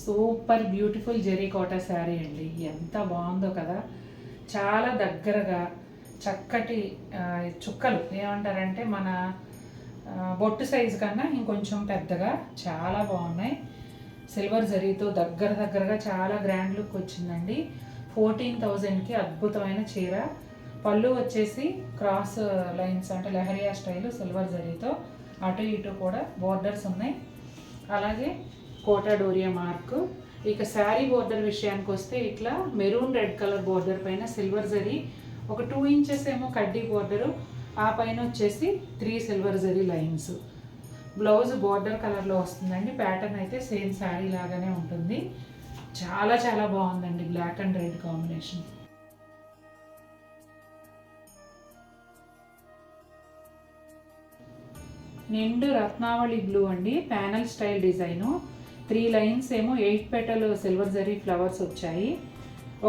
Super beautiful జెరీకోటా sari అండి. ఎంత బాగుందో కదా, చాలా దగ్గరగా చక్కటి చుక్కలు ఏమంటారంటే మన బొట్టు సైజు కన్నా ఇంకొంచెం పెద్దగా చాలా బాగున్నాయి. సిల్వర్ జరీతో దగ్గరగా చాలా గ్రాండ్ లుక్ వచ్చిందండి. 14,000కి అద్భుతమైన చీర. పళ్ళు వచ్చేసి క్రాస్ లైన్స్ అంటే లెహరియా స్టైల్ సిల్వర్ జరీతో అటు ఇటు కూడా బోర్డర్స్ ఉన్నాయి. అలాగే కోటా డోరియా మార్క్. ఇక శారీ బోర్డర్ విషయానికి వస్తే ఇట్లా మెరూన్ రెడ్ కలర్ బోర్డర్ పైన సిల్వర్ జరీ ఒక 2 ఇంచెస్ ఏమో కడ్డీ బోర్డరు, ఆ పైన వచ్చేసి 3 silver zari lines. Blouse border కలర్లో వస్తుందండి. ప్యాటర్న్ అయితే సేమ్ శారీ లాగానే ఉంటుంది. చాలా చాలా బాగుందండి బ్లాక్ అండ్ రెడ్ కాంబినేషన్. నిండు రత్నావళి బ్లూ అండి, ప్యానల్ స్టైల్ డిజైను. 3 లైన్స్ ఏమో 8 పెటల్ సిల్వర్ జరీ ఫ్లవర్స్ వచ్చాయి.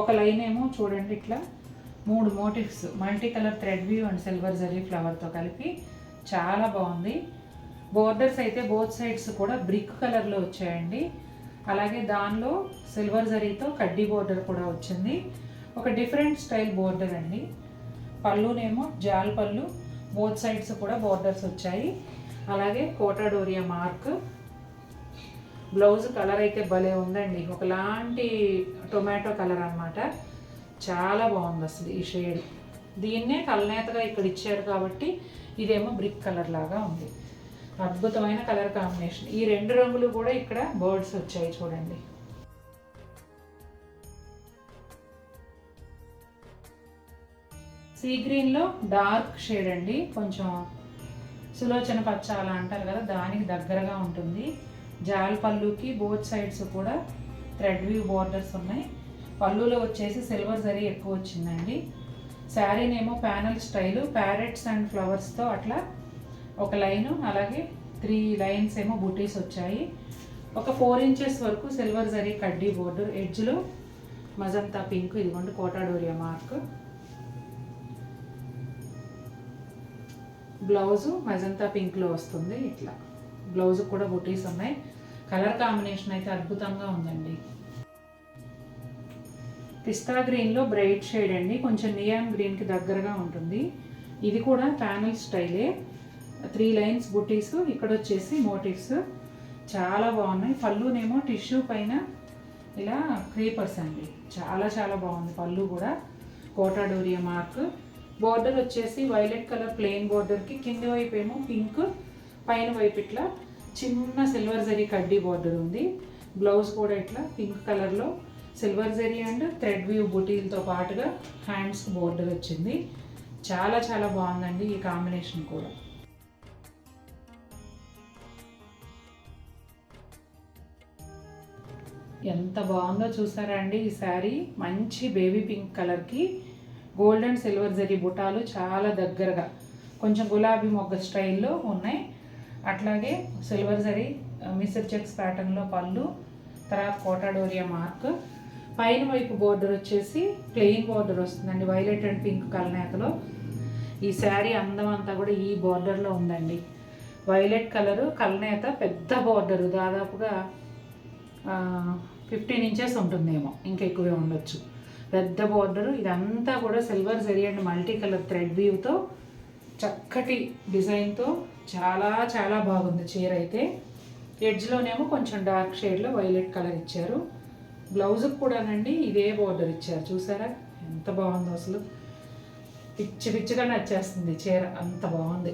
ఒక లైన్ ఏమో చూడండి ఇట్లా 3 motifs multi colour thread weave and silver zari ఫ్లవర్తో కలిపి చాలా బాగుంది. బోర్డర్స్ అయితే బోత్ సైడ్స్ కూడా బ్రిక్ కలర్లో వచ్చాయండి. అలాగే దానిలో సిల్వర్ జరీతో కడ్డీ బోర్డర్ కూడా వచ్చింది. ఒక డిఫరెంట్ స్టైల్ బోర్డర్ అండి. పళ్ళునేమో జాల్ పళ్ళు, బోత్ సైడ్స్ కూడా బోర్డర్స్ వచ్చాయి. అలాగే Kota Doria mark. Blouse colour అయితే భలే ఉందండి, ఒకలాంటి టొమాటో కలర్ అన్నమాట. చాలా బాగుంది అసలు ఈ షేడ్. దీన్నే కలనేతగా ఇక్కడ ఇచ్చారు కాబట్టి ఇదేమో బ్రిక్ కలర్ లాగా ఉంది. అద్భుతమైన కలర్ కాంబినేషన్. ఈ 2 రంగులు కూడా ఇక్కడ బర్డ్స్ వచ్చాయి చూడండి. సీ గ్రీన్లో డార్క్ షేడ్ అండి, కొంచెం సులోచన పచ్చ అలా అంటారు కదా, దానికి దగ్గరగా ఉంటుంది. జాల్ పళ్ళుకి బోత్ సైడ్స్ కూడా థ్రెడ్ వ్యూ బోర్డర్స్ ఉన్నాయి. పళ్ళులో వచ్చేసి సిల్వర్ జరీ ఎక్కువ వచ్చిందండి. శారీనేమో ప్యానల్ స్టైలు, ప్యారెట్స్ అండ్ ఫ్లవర్స్తో అట్లా ఒక లైను, అలాగే 3 లైన్స్ ఏమో బుటీస్ వచ్చాయి. ఒక 4 ఇంచెస్ వరకు సిల్వర్ జరీ కడ్డీ బోర్డర్, ఎడ్జ్లో మజంతా పింక్. ఇదిగోండి Kota Doria mark. Blouse magenta పింక్లో వస్తుంది. ఇట్లా బ్లౌజ్ కూడా బుటీస్ ఉన్నాయి. కలర్ కాంబినేషన్ అయితే అద్భుతంగా ఉందండి. పిస్తా గ్రీన్లో బ్రైట్ షేడ్ అండి, కొంచెం నియాన్ గ్రీన్కి దగ్గరగా ఉంటుంది. ఇది కూడా ప్యానల్ స్టైలే, 3 లైన్స్ బుటీస్, ఇక్కడ వచ్చేసి మోటివ్స్. చాలా బాగున్నాయి. పళ్ళునేమో టిష్యూ పైన ఇలా క్రీపర్స్ అండి. చాలా చాలా బాగుంది పళ్ళు కూడా. కోటా డోరియా మార్క్. బోర్డర్ వచ్చేసి వైలెట్ కలర్ ప్లెయిన్ బోర్డర్కి కింది వైపు ఏమో పింక్, పైన వైపు ఇట్లా చిన్న సిల్వర్ జరీ కడ్డీ బోర్డర్ ఉంది. బ్లౌజ్ కూడా ఇట్లా పింక్ కలర్లో silver zari and thread weave బుటీలతో పాటుగా హ్యాండ్స్ బోర్డర్ వచ్చింది. చాలా చాలా బాగుందండి ఈ కాంబినేషన్ కూడా. ఎంత బాగుందో చూసారా అండి ఈ శారీ. మంచి బేబీ పింక్ కలర్కి గోల్డ్ అండ్ సిల్వర్ జరీ బుటాలు చాలా దగ్గరగా, కొంచెం గులాబీ మొగ్గ స్టైల్లో ఉన్నాయి. అట్లాగే సిల్వర్ జరీ మిస్టర్ చెక్స్ ప్యాటర్న్లో పళ్ళు, తర్వాత కోటా డోరియా మార్క్. పైన వైపు బోర్డర్ వచ్చేసి ప్లెయిన్ బోర్డర్ వస్తుందండి, వైలెట్ అండ్ పింక్ కలనేతలో. ఈ శారీ అందం అంతా కూడా ఈ బోర్డర్లో ఉందండి. వైలెట్ కలరు కలనేత, పెద్ద బోర్డరు, దాదాపుగా 15 ఇంచెస్ ఉంటుందేమో, ఇంకా ఎక్కువే ఉండొచ్చు. పెద్ద బోర్డరు. ఇదంతా కూడా silver zari and multi colour thread వ్యూతో చక్కటి డిజైన్తో చాలా చాలా బాగుంది చీర అయితే. ఎడ్జ్లోనేమో కొంచెం డార్క్ షేడ్లో వైలెట్ కలర్ ఇచ్చారు. బ్లౌజ్కి కూడానండి ఇదే బోర్డర్ ఇచ్చారు. చూసారా ఎంత బాగుందో అసలు. పిచ్చి పిచ్చిగా నచ్చేస్తుంది చీర, అంత బాగుంది.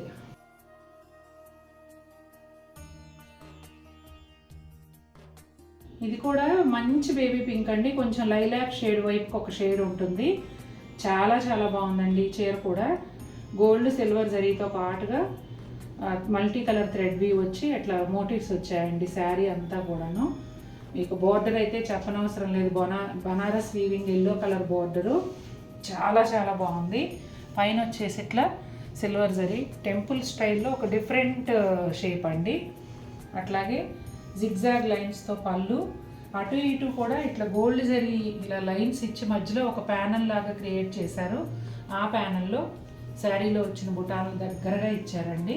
ఇది కూడా మంచి బేబీ పింక్ అండి, కొంచెం లైలాక్ షేడ్ వైపుకి ఒక షేడ్ ఉంటుంది. చాలా చాలా బాగుందండి ఈ చీర కూడా. గోల్డ్ సిల్వర్ జరీతో పాటుగా మల్టీ కలర్ థ్రెడ్ వ్యూ వచ్చి అట్లా మోటివ్స్ వచ్చాయండి శారీ అంతా కూడాను. మీకు బోర్డర్ అయితే చెప్పనవసరం లేదు, Banaras weaving yellow colour border. చాలా చాలా బాగుంది. పైన వచ్చేసి ఇట్లా సిల్వర్ జరీ టెంపుల్ స్టైల్లో ఒక డిఫరెంట్ షేప్ అండి. అట్లాగే జిగ్జాగ్ లైన్స్తో పళ్ళు, అటు ఇటు కూడా ఇట్లా గోల్డ్ జరీ ఇలా లైన్స్ ఇచ్చి మధ్యలో ఒక ప్యానల్ లాగా క్రియేట్ చేశారు. ఆ ప్యానల్లో శారీలో వచ్చిన బుటాలు దగ్గరగా ఇచ్చారండి.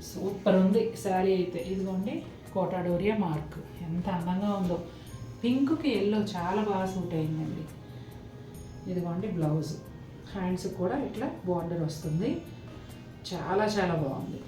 సూపర్ ఉంది శారీ అయితే. ఇదిగోండి కోటా డోరియా మార్క్, ఎంత అందంగా ఉందో. పింక్కి ఎల్లో చాలా బాగా సూట్ అయిందండి. ఇదిగోండి బ్లౌజ్, హ్యాండ్స్ కూడా ఇట్లా బార్డర్ వస్తుంది, చాలా చాలా బాగుంది.